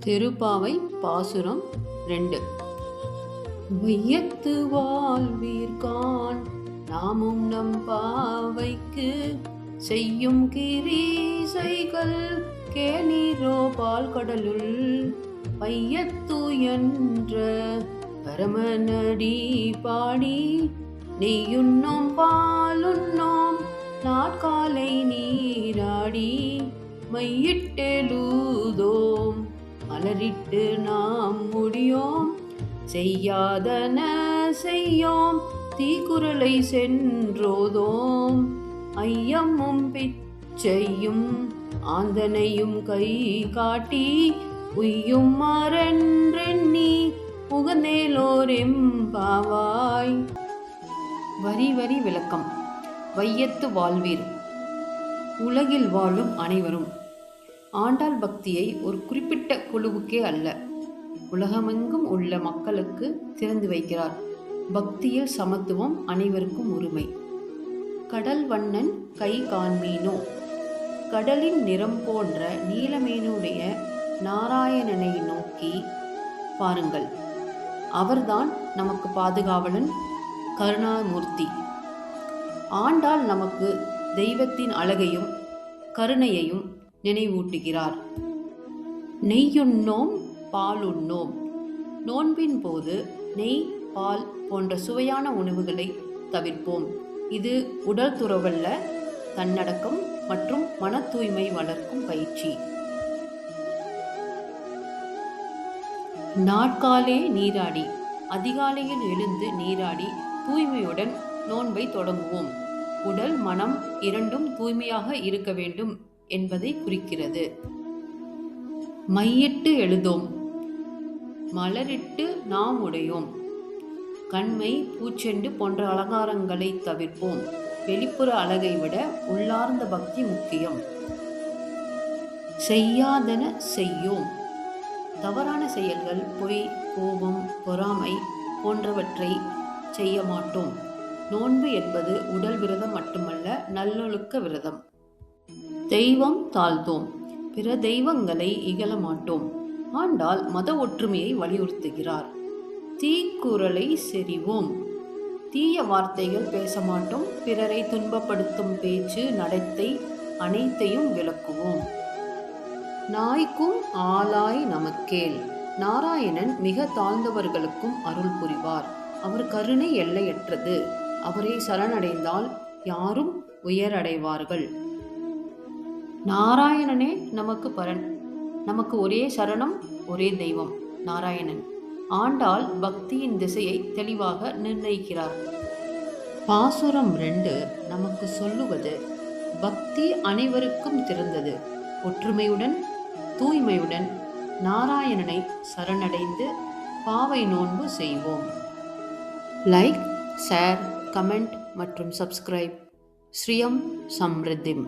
திருப்பாவை பாசுரம் 2. வையத்து வாழ்வீர்கான் நாமும் நம் பாவைக்கு செய்யும் கிரீசைகள் கேளீரோ பால்கடலுள் பையத்து என்ற பரமனடி பாடி நெய்யுண்ணோம் பாலுண்ணோம் நாட்காலை நீராடி மையிட்டெழுதோம் மலரிட்டு நாம் முடியோம் செய்யாதன செய்யோம் தீக்குறளை சென்றோதோம் ஐயமும் பிச்சையும் ஆந்தனையும் கை காட்டி உய்யும் மாறென்றெண்ணி உகந்தேலோரெம்பாவாய். வரி வரி விளக்கம். வையத்து வாழ்வீர், உலகில் வாழும் அனைவரும். ஆண்டாள் பக்தியை ஒரு குறிப்பிட்ட குழுவுக்கே அல்ல, உலகமெங்கும் உள்ள மக்களுக்கு திறந்து வைக்கிறார். பக்தியில் சமத்துவம், அனைவருக்கும் உரிமை. கடல் வண்ணன் கை காண்மீனோ. கடலின் நிறம் போன்ற நீலமேனுடைய நாராயணனை நோக்கி பாருங்கள். அவர்தான் நமக்கு பாதுகாவலன், கருணாமூர்த்தி. ஆண்டாள் நமக்கு தெய்வத்தின் அழகையும் கருணையையும் நினைவூட்டுகிறார். நெய்யுண்ணோம் பாலுண்ணோம். நோன்பின் போது நெய், பால் போன்ற சுவையான உணவுகளை தவிர்ப்போம். இது உடல் துறவல்ல, தன்னடக்கம் மற்றும் மன தூய்மை வளர்க்கும் பயிற்சி. நாட்காலே நீராடி, அதிகாலையில் எழுந்து நீராடி தூய்மையுடன் நோன்பை தொடங்குவோம். உடல் மனம் இரண்டும் தூய்மையாக இருக்க வேண்டும் என்பதை குறிக்கிறது. மையிட்டு எழுதோம், மலரிட்டு நாம் உடையோம். கண்மை, பூச்செண்டு போன்ற அலங்காரங்களை தவிர்ப்போம். வெளிப்புற அழகை விட உள்ளார்ந்த பக்தி முக்கியம். செய்யாதன செய்யோம். தவறான செயல்கள், பொய், கோபம், பொறாமை போன்றவற்றை செய்ய மாட்டோம். நோன்பு என்பது உடல் விரதம் மட்டுமல்ல, நல்லொழுக்க விரதம். தெய்வம் தாழ்த்தோம். பிற தெய்வங்களை இகழ மாட்டோம். ஆண்டாள் மத ஒற்றுமையை வலியுறுத்துகிறார். தீக்குறளை செறிவோம். தீய வார்த்தைகள் பேச மாட்டோம். பிறரை துன்பப்படுத்தும் பேச்சு, நடத்தை அனைத்தையும் விளக்குவோம். நாய்க்கும் ஆளாய் நமக்கேல். நாராயணன் மிக தாழ்ந்தவர்களுக்கும் அருள் புரிவார். அவர் கருணை எல்லையற்றது. அவரை சரணடைந்தால் யாரும் உயரடைவார்கள். நாராயணனே நமக்கு பரன். நமக்கு ஒரே சரணம், ஒரே தெய்வம், நாராயணன். ஆண்டாள் பக்தியின் திசையை தெளிவாக நிர்ணயிக்கிறார். பாசுரம் 2 நமக்கு சொல்லுவது, பக்தி அனைவருக்கும் திறந்தது. ஒற்றுமையுடன், தூய்மையுடன் நாராயணனை சரணடைந்து பாவை நோன்பு செய்வோம். லைக், ஷேர், கமெண்ட் மற்றும் சப்ஸ்கிரைப். ஸ்ரீயம் சம்ரித்திம்.